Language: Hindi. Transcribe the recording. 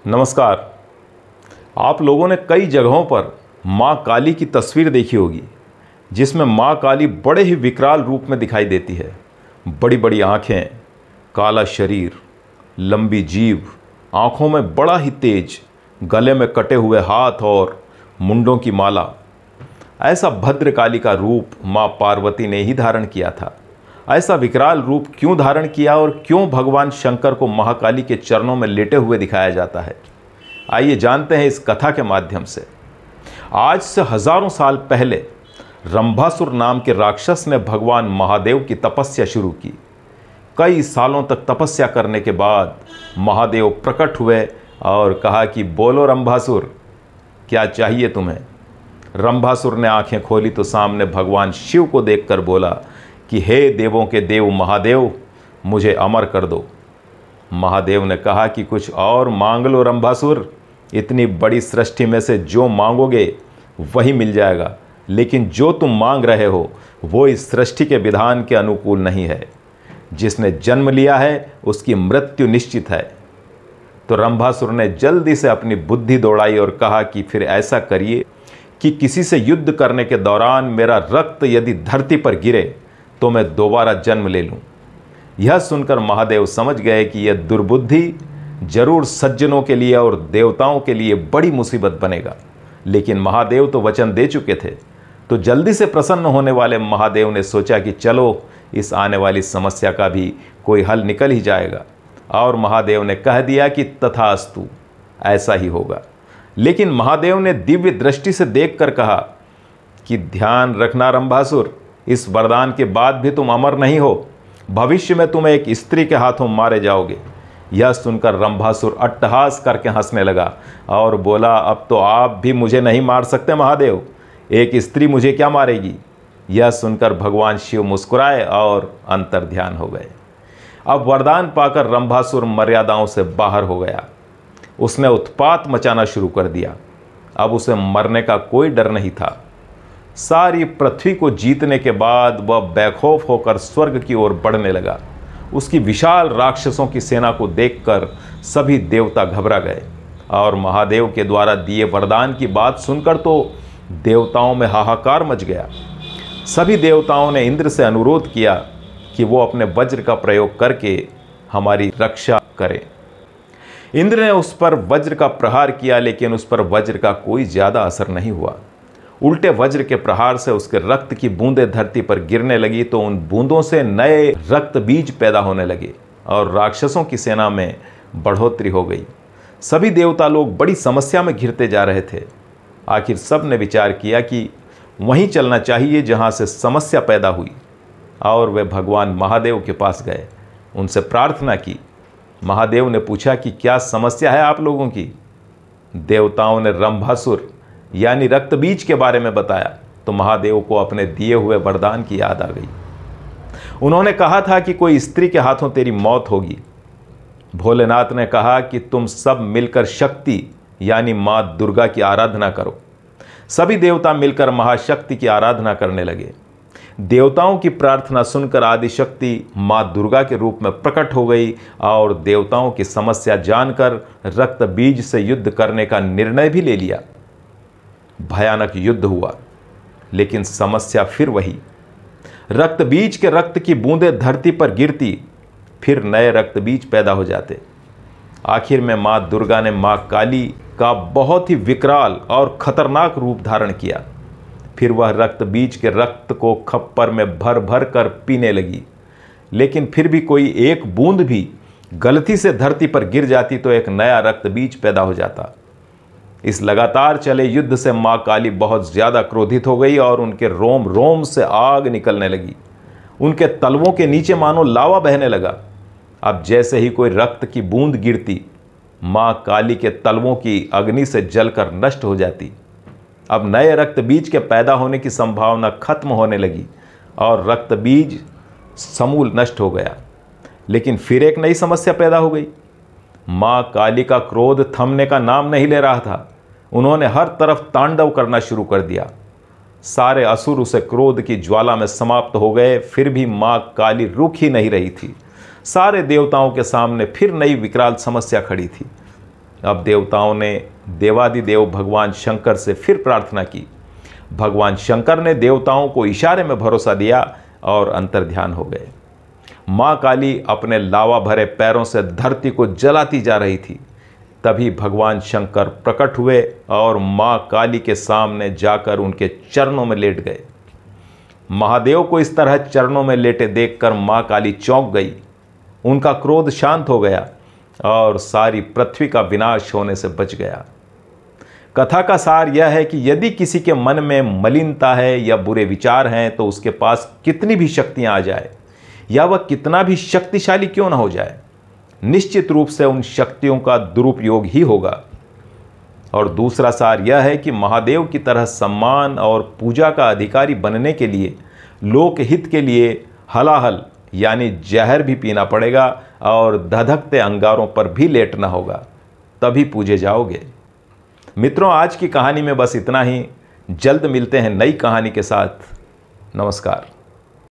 नमस्कार। आप लोगों ने कई जगहों पर माँ काली की तस्वीर देखी होगी, जिसमें माँ काली बड़े ही विकराल रूप में दिखाई देती है। बड़ी बड़ी आँखें, काला शरीर, लंबी जीभ, आँखों में बड़ा ही तेज, गले में कटे हुए हाथ और मुंडों की माला। ऐसा भद्रकाली का रूप माँ पार्वती ने ही धारण किया था। ऐसा विकराल रूप क्यों धारण किया और क्यों भगवान शंकर को महाकाली के चरणों में लेटे हुए दिखाया जाता है, आइए जानते हैं इस कथा के माध्यम से। आज से हजारों साल पहले रंभासुर नाम के राक्षस ने भगवान महादेव की तपस्या शुरू की। कई सालों तक तपस्या करने के बाद महादेव प्रकट हुए और कहा कि बोलो रंभासुर, क्या चाहिए तुम्हें। रंभासुर ने आंखें खोली तो सामने भगवान शिव को देखकर बोला कि हे देवों के देव महादेव, मुझे अमर कर दो। महादेव ने कहा कि कुछ और मांग लो रंभासुर, इतनी बड़ी सृष्टि में से जो मांगोगे वही मिल जाएगा, लेकिन जो तुम मांग रहे हो वो इस सृष्टि के विधान के अनुकूल नहीं है। जिसने जन्म लिया है उसकी मृत्यु निश्चित है। तो रंभासुर ने जल्दी से अपनी बुद्धि दौड़ाई और कहा कि फिर ऐसा करिए कि किसी से युद्ध करने के दौरान मेरा रक्त यदि धरती पर गिरे तो मैं दोबारा जन्म ले लूं। यह सुनकर महादेव समझ गए कि यह दुर्बुद्धि जरूर सज्जनों के लिए और देवताओं के लिए बड़ी मुसीबत बनेगा, लेकिन महादेव तो वचन दे चुके थे। तो जल्दी से प्रसन्न होने वाले महादेव ने सोचा कि चलो इस आने वाली समस्या का भी कोई हल निकल ही जाएगा, और महादेव ने कह दिया कि तथास्तु, ऐसा ही होगा। लेकिन महादेव ने दिव्य दृष्टि से देखकर कहा कि ध्यान रखना रंभासुर, इस वरदान के बाद भी तुम अमर नहीं हो। भविष्य में तुम एक स्त्री के हाथों मारे जाओगे। यह सुनकर रंभासुर अट्टहास करके हंसने लगा और बोला, अब तो आप भी मुझे नहीं मार सकते महादेव, एक स्त्री मुझे क्या मारेगी। यह सुनकर भगवान शिव मुस्कुराए और अंतर्ध्यान हो गए। अब वरदान पाकर रंभासुर मर्यादाओं से बाहर हो गया। उसने उत्पात मचाना शुरू कर दिया। अब उसे मरने का कोई डर नहीं था। सारी पृथ्वी को जीतने के बाद वह बेखौफ होकर स्वर्ग की ओर बढ़ने लगा। उसकी विशाल राक्षसों की सेना को देखकर सभी देवता घबरा गए, और महादेव के द्वारा दिए वरदान की बात सुनकर तो देवताओं में हाहाकार मच गया। सभी देवताओं ने इंद्र से अनुरोध किया कि वो अपने वज्र का प्रयोग करके हमारी रक्षा करें। इंद्र ने उस पर वज्र का प्रहार किया, लेकिन उस पर वज्र का कोई ज़्यादा असर नहीं हुआ। उल्टे वज्र के प्रहार से उसके रक्त की बूंदें धरती पर गिरने लगी, तो उन बूंदों से नए रक्त बीज पैदा होने लगे और राक्षसों की सेना में बढ़ोतरी हो गई। सभी देवता लोग बड़ी समस्या में घिरते जा रहे थे। आखिर सब ने विचार किया कि वहीं चलना चाहिए जहां से समस्या पैदा हुई, और वे भगवान महादेव के पास गए, उनसे प्रार्थना की। महादेव ने पूछा कि क्या समस्या है आप लोगों की। देवताओं ने रंभासुर यानी रक्त बीज के बारे में बताया, तो महादेव को अपने दिए हुए वरदान की याद आ गई। उन्होंने कहा था कि कोई स्त्री के हाथों तेरी मौत होगी। भोलेनाथ ने कहा कि तुम सब मिलकर शक्ति यानी मां दुर्गा की आराधना करो। सभी देवता मिलकर महाशक्ति की आराधना करने लगे। देवताओं की प्रार्थना सुनकर आदिशक्ति मां दुर्गा के रूप में प्रकट हो गई, और देवताओं की समस्या जानकर रक्त बीज से युद्ध करने का निर्णय भी ले लिया। भयानक युद्ध हुआ, लेकिन समस्या फिर वही। रक्त बीज के रक्त की बूंदें धरती पर गिरती, फिर नए रक्त बीज पैदा हो जाते। आखिर में मां दुर्गा ने मां काली का बहुत ही विकराल और खतरनाक रूप धारण किया। फिर वह रक्त बीज के रक्त को खप्पर में भर भर कर पीने लगी, लेकिन फिर भी कोई एक बूंद भी गलती से धरती पर गिर जाती तो एक नया रक्त बीज पैदा हो जाता। इस लगातार चले युद्ध से मां काली बहुत ज्यादा क्रोधित हो गई और उनके रोम रोम से आग निकलने लगी। उनके तलवों के नीचे मानो लावा बहने लगा। अब जैसे ही कोई रक्त की बूंद गिरती, मां काली के तलवों की अग्नि से जलकर नष्ट हो जाती। अब नए रक्त बीज के पैदा होने की संभावना खत्म होने लगी और रक्त बीज समूल नष्ट हो गया। लेकिन फिर एक नई समस्या पैदा हो गई। मां काली का क्रोध थमने का नाम नहीं ले रहा था। उन्होंने हर तरफ तांडव करना शुरू कर दिया। सारे असुर उसे क्रोध की ज्वाला में समाप्त हो गए, फिर भी मां काली रुक ही नहीं रही थी। सारे देवताओं के सामने फिर नई विकराल समस्या खड़ी थी। अब देवताओं ने देवादिदेव भगवान शंकर से फिर प्रार्थना की। भगवान शंकर ने देवताओं को इशारे में भरोसा दिया और अंतर्ध्यान हो गए। माँ काली अपने लावा भरे पैरों से धरती को जलाती जा रही थी। तभी भगवान शंकर प्रकट हुए और माँ काली के सामने जाकर उनके चरणों में लेट गए। महादेव को इस तरह चरणों में लेटे देखकर माँ काली चौंक गई। उनका क्रोध शांत हो गया और सारी पृथ्वी का विनाश होने से बच गया। कथा का सार यह है कि यदि किसी के मन में मलिनता है या बुरे विचार हैं तो उसके पास कितनी भी शक्तियां आ जाए या वह कितना भी शक्तिशाली क्यों ना हो जाए, निश्चित रूप से उन शक्तियों का दुरुपयोग ही होगा। और दूसरा सार यह है कि महादेव की तरह सम्मान और पूजा का अधिकारी बनने के लिए लोकहित के लिए हलाहल यानी जहर भी पीना पड़ेगा और धधकते अंगारों पर भी लेटना होगा, तभी पूजे जाओगे। मित्रों, आज की कहानी में बस इतना ही। जल्द मिलते हैं नई कहानी के साथ। नमस्कार।